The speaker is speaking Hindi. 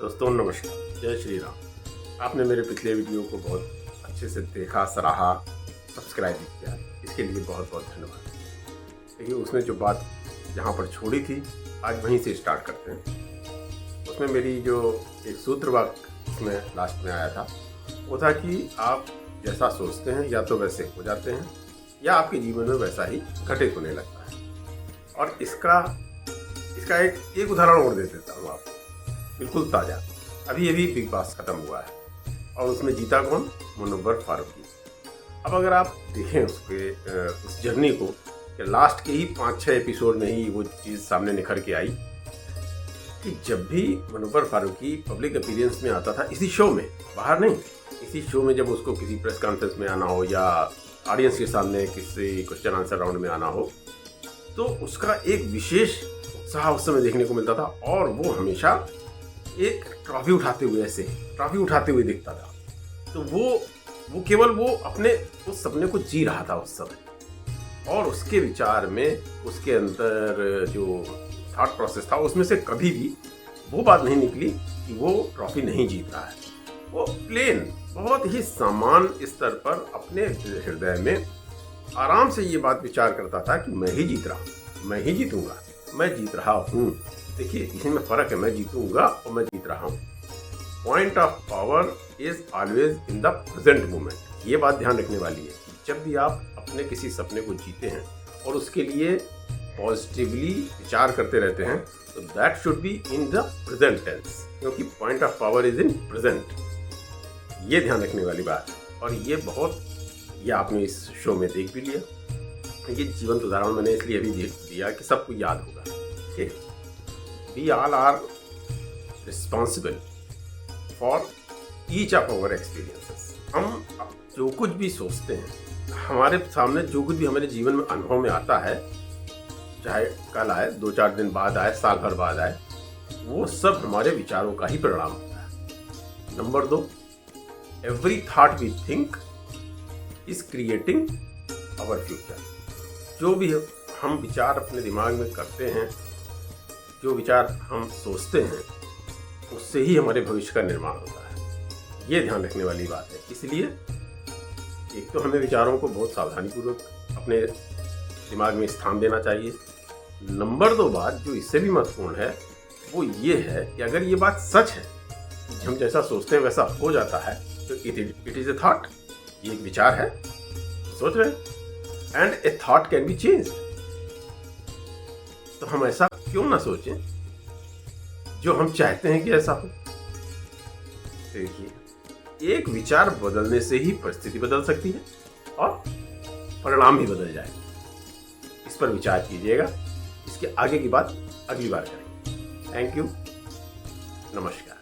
दोस्तों नमस्कार, जय श्री राम। आपने मेरे पिछले वीडियो को बहुत अच्छे से देखा, सराहा, सब्सक्राइब किया, इसके लिए बहुत बहुत धन्यवाद। देखिए, उसने जो बात जहाँ पर छोड़ी थी आज वहीं से स्टार्ट करते हैं। उसमें मेरी जो एक सूत्र वाक्य उसमें लास्ट में आया था वो था कि आप जैसा सोचते हैं या तो वैसे हो जाते हैं या आपके जीवन में वैसा ही घटित होने लगता है। और इसका एक उदाहरण और दे देता हूँ आपको, बिल्कुल ताज़ा। अभी बिग बॉस खत्म हुआ है और उसमें जीता कौन? मुनव्वर फारूकी। अब अगर आप देखें उस जर्नी को कि लास्ट के ही 5-6 एपिसोड में ही वो चीज़ सामने निखर के आई कि जब भी मुनव्वर फारूकी पब्लिक अपीयरेंस में आता था, इसी शो में, बाहर नहीं, इसी शो में, जब उसको किसी प्रेस कॉन्फ्रेंस में आना हो या ऑडियंस के सामने किसी क्वेश्चन आंसर राउंड में आना हो, तो उसका एक विशेष उत्साह उस समय देखने को मिलता था और वो हमेशा एक ट्रॉफी उठाते हुए दिखता था। तो वो केवल वो अपने उस सपने को जी रहा था उस समय, और उसके विचार में, उसके अंदर जो थॉट प्रोसेस था, उसमें से कभी भी वो बात नहीं निकली कि वो ट्रॉफी नहीं जीत रहा है। वो प्लेन बहुत ही सामान्य स्तर पर अपने हृदय में आराम से ये बात विचार करता था कि मैं ही जीत रहा हूँ, मैं ही जीतूंगा, मैं जीत रहा हूँ। देखिए, इसमें फर्क है, मैं जीतूंगा और मैं जीत रहा हूँ। Point of power is always in the present moment. ये बात ध्यान रखने वाली है कि जब भी आप अपने किसी सपने को जीते हैं और उसके लिए पॉजिटिवली विचार करते रहते हैं, तो that should be in the present tense, क्योंकि point of power is in present. ये ध्यान रखने वाली बात है। और ये आपने इस शो में देख भी लिया। ये जीवंत उदाहरण मैंने इसलिए अभी देख दिया कि सबको याद होगा। ठीक, we all are responsible for each of our experiences. हम जो कुछ भी सोचते हैं, हमारे सामने जो कुछ भी हमारे जीवन में अनुभव में आता है, चाहे कल आए, 2-4 दिन बाद आए, साल भर बाद आए, वो सब हमारे विचारों का ही परिणाम होता है। Number 2, every thought we think is creating our future. जो भी हम विचार अपने दिमाग में करते हैं, जो विचार हम सोचते हैं, उससे ही हमारे भविष्य का निर्माण होता है। ये ध्यान रखने वाली बात है। इसलिए एक तो हमें विचारों को बहुत सावधानीपूर्वक अपने दिमाग में स्थान देना चाहिए। नंबर 2 बात जो इससे भी महत्वपूर्ण है वो ये है कि अगर ये बात सच है कि हम जैसा सोचते हैं वैसा हो जाता है, तो इट इज ए थॉट। ये एक विचार है, सोच रहे हैं, and A thought can be changed. तो हम ऐसा क्यों ना सोचें जो हम चाहते हैं कि ऐसा हो। देखिए, एक विचार बदलने से ही परिस्थिति बदल सकती है और परिणाम भी बदल जाएगा। इस पर विचार कीजिएगा। इसके आगे की बात अगली बार करेंगे। थैंक यू, नमस्कार।